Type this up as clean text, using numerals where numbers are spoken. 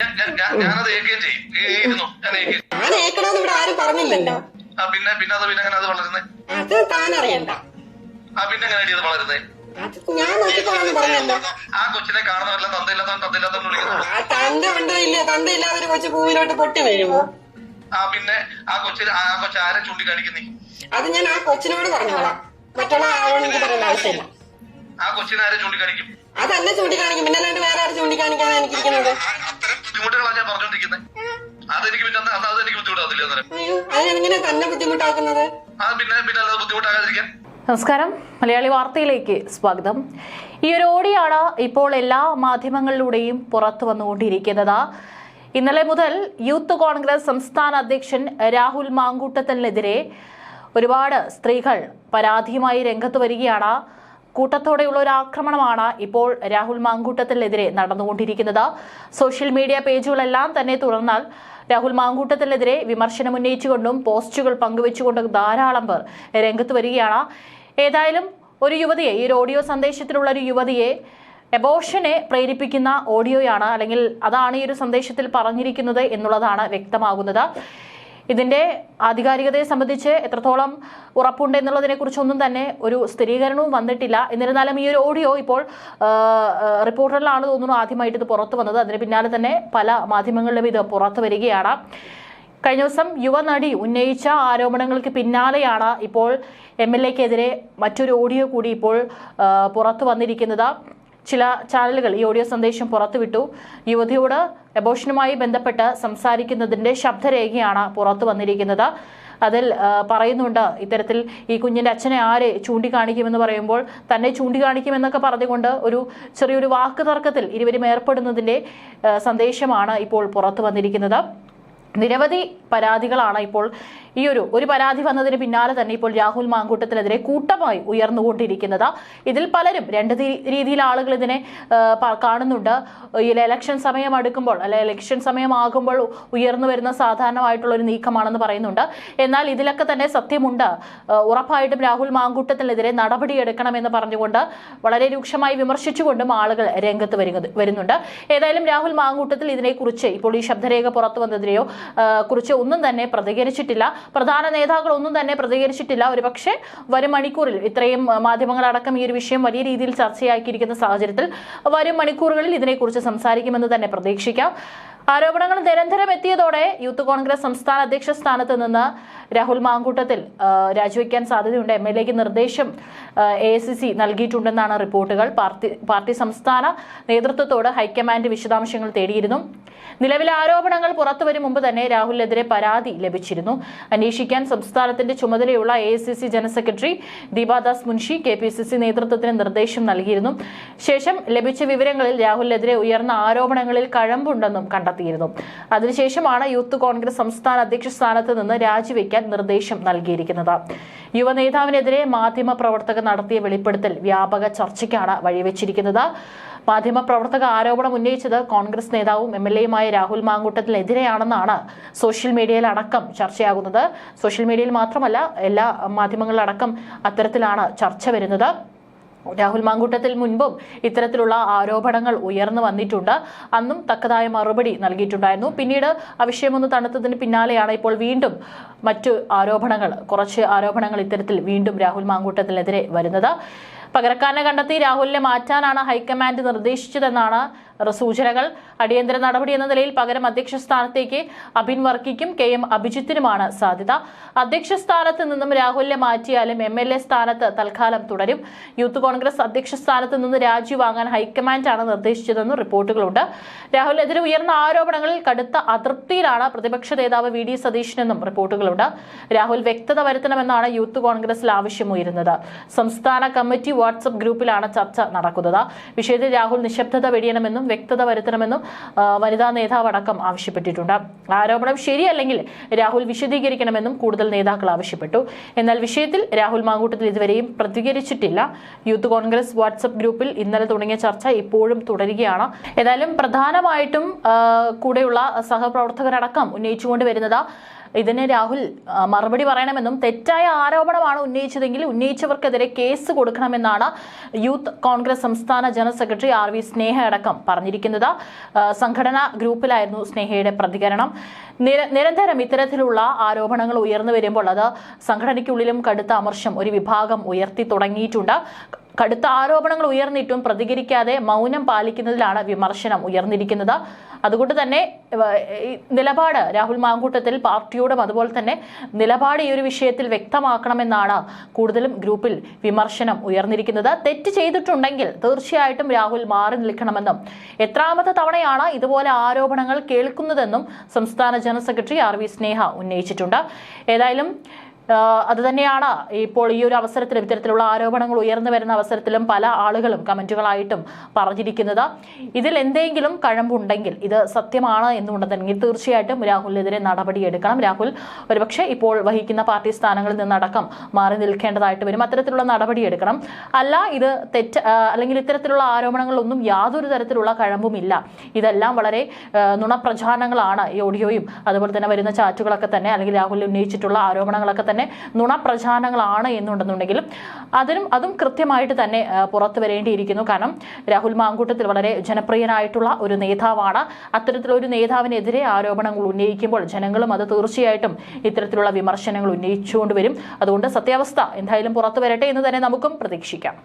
ഞാനത് ഏൽക്കുകയും ചെയ്യും. ഞാൻ ഏക്കണമെന്ന് ഇവിടെ ആരും പറഞ്ഞില്ലല്ലോ. പിന്നെ എങ്ങനെ അത് വളരുന്നത്? അത് താൻ അറിയണ്ട. പിന്നെ എങ്ങനെ അത് വളരുന്നത്? ഞാൻ നോക്കിക്കോളാന്ന് പറഞ്ഞല്ലോ. ആ കൊച്ചിനെ കാണുന്നവരെല്ലാം തന്തയില്ലാത്ത വിളിക്കുന്നു. തന്ത ഉണ്ടോ ഇല്ല, തന്തയില്ലാതെ ഒരു കൊച്ചു ഭൂമിയിലോട്ട് പൊട്ടി വീഴുമോ? പിന്നെ ആ കൊച്ചു ആരെ ചൂണ്ടിക്കാണിക്കുന്നേ? അത് ഞാൻ ആ കൊച്ചിനോട് പറഞ്ഞോളാം. മറ്റുള്ള ആളോട് എനിക്ക് പറയേണ്ട ആവശ്യമില്ല. ആ കൊച്ചിനെ ആരെ ചൂണ്ടിക്കാണിക്കും? അതല്ല ചൂണ്ടിക്കാണിക്കും, പിന്നെ അല്ലാണ്ട് വേറെ ആരും ചൂണ്ടിക്കാണിക്കാണ് എനിക്കിരിക്കുന്നത്. അത്തരം ബുദ്ധിമുട്ടുകളാണ് ഞാൻ പറഞ്ഞോണ്ടിരിക്കുന്നത്. അതെനിക്ക് ബുദ്ധിമുട്ടാകത്തില്ല. അയ്യോ, അതിനെങ്ങനെ തന്നെ ബുദ്ധിമുട്ടാക്കുന്നത്? പിന്നെ അല്ലാതെ ബുദ്ധിമുട്ടാകാതിരിക്കാൻ. നമസ്കാരം, മലയാളി വാർത്തയിലേക്ക് സ്വാഗതം. ഈ ഒരു ഓഡിയോയാണ് ഇപ്പോൾ എല്ലാ മാധ്യമങ്ങളിലൂടെയും പുറത്തു വന്നുകൊണ്ടിരിക്കുന്നത്. ഇന്നലെ മുതൽ യൂത്ത് കോൺഗ്രസ് സംസ്ഥാന അധ്യക്ഷൻ രാഹുൽ മാങ്കൂട്ടത്തിനെതിരെ ഒരുപാട് സ്ത്രീകൾ പരാതിയുമായി രംഗത്ത് വരികയാണ്. കൂട്ടത്തോടെയുള്ള ഒരു ആക്രമണമാണ് ഇപ്പോൾ രാഹുൽ മാങ്കൂട്ടത്തിനെതിരെ നടന്നുകൊണ്ടിരിക്കുന്നത്. സോഷ്യൽ മീഡിയ പേജുകളെല്ലാം തന്നെ തുറന്നാൽ രാഹുൽ മാങ്കൂട്ടത്തിനെതിരെ വിമർശനം ഉന്നയിച്ചുകൊണ്ടും പോസ്റ്റുകൾ പങ്കുവെച്ചുകൊണ്ടും ധാരാളം പേർ രംഗത്ത് വരികയാണ്. ഏതായാലും ഒരു യുവതിയെ, ഈ ഒരു ഓഡിയോ സന്ദേശത്തിലുള്ള ഒരു യുവതിയെ എബോർഷനെ പ്രേരിപ്പിക്കുന്ന ഓഡിയോയാണ്, അല്ലെങ്കിൽ അതാണ് ഈ ഒരു സന്ദേശത്തിൽ പറഞ്ഞിരിക്കുന്നത് എന്നുള്ളതാണ് വ്യക്തമാകുന്നത്. ഇതിന്റെ ആധികാരികതയെ സംബന്ധിച്ച് എത്രത്തോളം ഉറപ്പുണ്ട് എന്നുള്ളതിനെ കുറിച്ചൊന്നും തന്നെ ഒരു സ്ഥിരീകരണവും വന്നിട്ടില്ല. എന്നിരുന്നാലും ഈ ഒരു ഓഡിയോ ഇപ്പോൾ റിപ്പോർട്ടറിലാണ് തോന്നുന്നു ആദ്യമായിട്ട് ഇത് പുറത്തു വന്നത്. അതിന് പിന്നാലെ തന്നെ പല മാധ്യമങ്ങളിലും ഇത് പുറത്തു വരികയാണ്. കഴിഞ്ഞ ദിവസം യുവനടി ഉന്നയിച്ച ആരോപണങ്ങൾക്ക് പിന്നാലെയാണ് ഇപ്പോൾ MLA-ക്കെതിരെ മറ്റൊരു ഓഡിയോ കൂടി ഇപ്പോൾ പുറത്തു വന്നിരിക്കുന്നത്. ചില ചാനലുകൾ ഈ ഓഡിയോ സന്ദേശം പുറത്തുവിട്ടു. യുവതിയോട് എബോർഷനുമായി ബന്ധപ്പെട്ട് സംസാരിക്കുന്നതിന്റെ ശബ്ദരേഖയാണ് പുറത്തു വന്നിരിക്കുന്നത്. അതിൽ പറയുന്നുണ്ട്, ഇത്തരത്തിൽ ഈ കുഞ്ഞിന്റെ അച്ഛനെ ആരെ ചൂണ്ടിക്കാണിക്കുമെന്ന് പറയുമ്പോൾ തന്നെ ചൂണ്ടിക്കാണിക്കുമെന്നൊക്കെ പറഞ്ഞുകൊണ്ട് ഒരു ചെറിയൊരു വാക്ക് തർക്കത്തിൽ ഇരുവരും ഏർപ്പെടുന്നതിന്റെ സന്ദേശമാണ് ഇപ്പോൾ പുറത്തു വന്നിരിക്കുന്നത്. നിരവധി പരാതികളാണ് ഇപ്പോൾ ഈ ഒരു പരാതി വന്നതിന് പിന്നാലെ തന്നെ ഇപ്പോൾ രാഹുൽ മാങ്കൂട്ടത്തിനെതിരെ കൂട്ടമായി ഉയർന്നുകൊണ്ടിരിക്കുന്നത്. ഇതിൽ പലരും രണ്ട് രീതിയിൽ ആളുകൾ ഇതിനെ കാണുന്നുണ്ട്. ഈ ഇലക്ഷൻ സമയം അടുക്കുമ്പോൾ അല്ലെ ഇലക്ഷൻ സമയമാകുമ്പോൾ ഉയർന്നു വരുന്ന സാധാരണമായിട്ടുള്ള ഒരു നീക്കമാണെന്ന് പറയുന്നുണ്ട്. എന്നാൽ ഇതിലൊക്കെ തന്നെ സത്യമുണ്ട്. ഉറപ്പായിട്ടും രാഹുൽ മാങ്കൂട്ടത്തിനെതിരെ നടപടിയെടുക്കണമെന്ന് പറഞ്ഞുകൊണ്ട് വളരെ രൂക്ഷമായി വിമർശിച്ചുകൊണ്ടും ആളുകൾ രംഗത്ത് വരുന്നുണ്ട്. ഏതായാലും രാഹുൽ മാങ്കൂട്ടത്തിൽ ഇതിനെക്കുറിച്ച് ഇപ്പോൾ ഈ ശബ്ദരേഖ പുറത്തു വന്നതിനെയോ കുറിച്ച് ഒന്നും തന്നെ പ്രതികരിച്ചിട്ടില്ല. പ്രധാന നേതാക്കൾ ഒന്നും തന്നെ പ്രതികരിച്ചിട്ടില്ല. ഒരുപക്ഷെ വരും മണിക്കൂറിൽ ഇത്രയും മാധ്യമങ്ങളടക്കം ഈ ഒരു വിഷയം വലിയ രീതിയിൽ ചർച്ചയാക്കിയിരിക്കുന്ന സാഹചര്യത്തിൽ വരും മണിക്കൂറുകളിൽ ഇതിനെക്കുറിച്ച് സംസാരിക്കുമെന്ന് തന്നെ പ്രതീക്ഷിക്കാം. ആരോപണങ്ങൾ നിരന്തരം എത്തിയതോടെ യൂത്ത് കോൺഗ്രസ് സംസ്ഥാന അധ്യക്ഷ സ്ഥാനത്ത് നിന്ന് രാഹുൽ മാങ്കൂട്ടത്തിൽ രാജിവെക്കാൻ സാധ്യതയുണ്ട്. MLA-ക്ക് നിർദ്ദേശം AICC നൽകിയിട്ടുണ്ടെന്നാണ് റിപ്പോർട്ടുകൾ. പാർട്ടി സംസ്ഥാന നേതൃത്വത്തോട് ഹൈക്കമാൻഡ് വിശദാംശങ്ങൾ തേടിയിരുന്നു. നിലവിലെ ആരോപണങ്ങൾ പുറത്തുവരും മുമ്പ് തന്നെ രാഹുലിനെതിരെ പരാതി ലഭിച്ചിരുന്നു. അന്വേഷിക്കാൻ സംസ്ഥാനത്തിന്റെ ചുമതലയുള്ള AICC general secretary Deepa Das Munshi KPCC നേതൃത്വത്തിന് നിർദ്ദേശം നൽകിയിരുന്നു. ശേഷം ലഭിച്ച വിവരങ്ങളിൽ രാഹുലിനെതിരെ ഉയർന്ന ആരോപണങ്ങളിൽ കഴമ്പുണ്ടെന്നും കണ്ടെത്തിയിരുന്നു. അതിനുശേഷമാണ് യൂത്ത് കോൺഗ്രസ് സംസ്ഥാന അധ്യക്ഷ സ്ഥാനത്ത് നിന്ന് രാജിവെക്കാൻ നിർദ്ദേശം നൽകിയിരിക്കുന്നത്. യുവനേതാവിനെതിരെ മാധ്യമപ്രവർത്തകർ നടത്തിയ വെളിപ്പെടുത്തൽ വ്യാപക ചർച്ചയ്ക്കാണ് വഴിവെച്ചിരിക്കുന്നത്. മാധ്യമപ്രവർത്തക ആരോപണം ഉന്നയിച്ചത് കോൺഗ്രസ് നേതാവും MLA-യുമായ രാഹുൽ മാങ്കൂട്ടത്തിനെതിരെയാണെന്നാണ് സോഷ്യൽ മീഡിയയിൽ അടക്കം ചർച്ചയാകുന്നത്. സോഷ്യൽ മീഡിയയിൽ മാത്രമല്ല, എല്ലാ മാധ്യമങ്ങളിലടക്കം അത്തരത്തിലാണ് ചർച്ച വരുന്നത്. രാഹുൽ മാങ്കൂട്ടത്തിൽ മുൻപും ഇത്തരത്തിലുള്ള ആരോപണങ്ങൾ ഉയർന്നു വന്നിട്ടുണ്ട്. അന്നും തക്കതായ മറുപടി നൽകിയിട്ടുണ്ടായിരുന്നു. പിന്നീട് ആ വിഷയമൊന്ന് തണുത്തതിന് പിന്നാലെയാണ് ഇപ്പോൾ വീണ്ടും കുറച്ച് ആരോപണങ്ങൾ ഇത്തരത്തിൽ വീണ്ടും രാഹുൽ മാങ്കൂട്ടത്തിനെതിരെ വരുന്നത്. പകരക്കാരനെ കണ്ടെത്തി രാഹുലിനെ മാറ്റാനാണ് ഹൈക്കമാൻഡ് നിർദ്ദേശിച്ചതെന്നാണ് സൂചനകൾ. അടിയന്തര നടപടി എന്ന നിലയിൽ പകരം അധ്യക്ഷ സ്ഥാനത്തേക്ക് അബിൻ വർക്കിക്കും KM അഭിജിത്തിനുമാണ് സാധ്യത. അധ്യക്ഷ സ്ഥാനത്ത് നിന്നും രാഹുലിനെ മാറ്റിയാലും MLA സ്ഥാനത്ത് തൽക്കാലം തുടരും. യൂത്ത് കോൺഗ്രസ് അധ്യക്ഷ സ്ഥാനത്ത് നിന്ന് രാജിവാങ്ങാൻ ഹൈക്കമാൻഡാണ് നിർദ്ദേശിച്ചതെന്നും റിപ്പോർട്ടുകളുണ്ട്. രാഹുലിനെതിരെ ഉയർന്ന ആരോപണങ്ങളിൽ കടുത്ത അതൃപ്തിയിലാണ് പ്രതിപക്ഷ നേതാവ് VD സതീശനെന്നും റിപ്പോർട്ടുകളുണ്ട്. രാഹുൽ വ്യക്തത വരുത്തണമെന്നാണ് യൂത്ത് കോൺഗ്രസിൽ ആവശ്യമുയരുന്നത്. സംസ്ഥാന കമ്മിറ്റി വാട്സ്ആപ്പ് ഗ്രൂപ്പിലാണ് ചർച്ച നടക്കുന്നത്. വിഷയത്തിൽ രാഹുൽ നിശബ്ദത വെടിയണമെന്നും വ്യക്തത വരുത്തണമെന്നും വനിതാ നേതാവ് അടക്കം ആവശ്യപ്പെട്ടിട്ടുണ്ട്. ആരോപണം ശരിയല്ലെങ്കിൽ രാഹുൽ വിശദീകരിക്കണമെന്നും കൂടുതൽ നേതാക്കൾ ആവശ്യപ്പെട്ടു. എന്നാൽ വിഷയത്തിൽ രാഹുൽ മാങ്കൂട്ടത്തിൽ ഇതുവരെയും പ്രതികരിച്ചിട്ടില്ല. യൂത്ത് കോൺഗ്രസ് വാട്സ്ആപ്പ് ഗ്രൂപ്പിൽ ഇന്നലെ തുടങ്ങിയ ചർച്ച ഇപ്പോഴും തുടരുകയാണ്. ഏതായാലും പ്രധാനമായിട്ടും കൂടെയുള്ള സഹപ്രവർത്തകരടക്കം ഉന്നയിച്ചുകൊണ്ട് വരുന്നത് ഇതിന് രാഹുൽ മറുപടി പറയണമെന്നും തെറ്റായ ആരോപണമാണ് ഉന്നയിച്ചതെങ്കിൽ ഉന്നയിച്ചവർക്കെതിരെ കേസ് കൊടുക്കണമെന്നാണ് യൂത്ത് കോൺഗ്രസ് സംസ്ഥാന ജനറൽ സെക്രട്ടറി RV സ്നേഹ അടക്കം പറഞ്ഞിരിക്കുന്നത്. സംഘടനാ ഗ്രൂപ്പിലായിരുന്നു സ്നേഹയുടെ പ്രതികരണം. നിരന്തരം ഇത്തരത്തിലുള്ള ആരോപണങ്ങൾ ഉയർന്നു വരുമ്പോൾ അത് സംഘടനയ്ക്കുള്ളിലും കടുത്ത അമർഷം ഒരു വിഭാഗം ഉയർത്തി തുടങ്ങിയിട്ടുണ്ട്. കടുത്ത ആരോപണങ്ങൾ ഉയർന്നിട്ടും പ്രതികരിക്കാതെ മൗനം പാലിക്കുന്നതിലാണ് വിമർശനം ഉയർന്നിരിക്കുന്നത്. അതുകൊണ്ട് തന്നെ നിലപാട് രാഹുൽ മാങ്കൂട്ടത്തിൽ പാർട്ടിയോടും അതുപോലെ തന്നെ നിലപാട് ഈ ഒരു വിഷയത്തിൽ വ്യക്തമാക്കണമെന്നാണ് കൂടുതലും ഗ്രൂപ്പിൽ വിമർശനം ഉയർന്നിരിക്കുന്നത്. തെറ്റ് ചെയ്തിട്ടുണ്ടെങ്കിൽ തീർച്ചയായിട്ടും രാഹുൽ മാറി നിൽക്കണമെന്നും എത്രാമത്തെ തവണയാണ് ഇതുപോലെ ആരോപണങ്ങൾ കേൾക്കുന്നതെന്നും സംസ്ഥാന ജനറൽ സെക്രട്ടറി RV സ്നേഹ ഉന്നയിച്ചിട്ടുണ്ട്. ഏതായാലും അതുതന്നെയാണ് ഇപ്പോൾ ഈ ഒരു അവസരത്തിലും ഇത്തരത്തിലുള്ള ആരോപണങ്ങൾ ഉയർന്നു വരുന്ന അവസരത്തിലും പല ആളുകളും കമന്റുകളായിട്ടും പറഞ്ഞിരിക്കുന്നത്. ഇതിൽ എന്തെങ്കിലും കഴമ്പുണ്ടെങ്കിൽ ഇത് സത്യമാണ് എന്നുണ്ടെങ്കിൽ തീർച്ചയായിട്ടും രാഹുലിനെതിരെ നടപടിയെടുക്കണം. രാഹുൽ ഒരുപക്ഷെ ഇപ്പോൾ വഹിക്കുന്ന പാർട്ടി സ്ഥാനങ്ങളിൽ നിന്നടക്കം മാറി നിൽക്കേണ്ടതായിട്ട് വരും. അത്തരത്തിലുള്ള നടപടിയെടുക്കണം. അല്ല ഇത് അല്ലെങ്കിൽ ഇത്തരത്തിലുള്ള ആരോപണങ്ങളൊന്നും യാതൊരു തരത്തിലുള്ള കഴമ്പുമില്ല, ഇതെല്ലാം വളരെ നുണപ്രചാരണങ്ങളാണ്. ഈ ഓഡിയോയും അതുപോലെ തന്നെ വരുന്ന ചാറ്റുകളൊക്കെ തന്നെ അല്ലെങ്കിൽ രാഹുൽ ഉന്നയിച്ചിട്ടുള്ള ആരോപണങ്ങളൊക്കെ തന്നെ നുണപ്രചാരണങ്ങളാണ് എന്നുണ്ടെന്നുണ്ടെങ്കിലും അതും കൃത്യമായിട്ട് തന്നെ പുറത്തു വരേണ്ടിയിരിക്കുന്നു. കാരണം രാഹുൽ മാങ്കൂട്ടത്തിൽ വളരെ ജനപ്രിയനായിട്ടുള്ള ഒരു നേതാവാണ്. അത്തരത്തിലൊരു നേതാവിനെതിരെ ആരോപണങ്ങൾ ഉന്നയിക്കുമ്പോൾ ജനങ്ങളും അത് തീർച്ചയായിട്ടും ഇത്തരത്തിലുള്ള വിമർശനങ്ങൾ ഉന്നയിച്ചുകൊണ്ടുവരും. അതുകൊണ്ട് സത്യാവസ്ഥ എന്തായാലും പുറത്തു വരട്ടെ എന്ന് തന്നെ നമുക്കും പ്രതീക്ഷിക്കാം.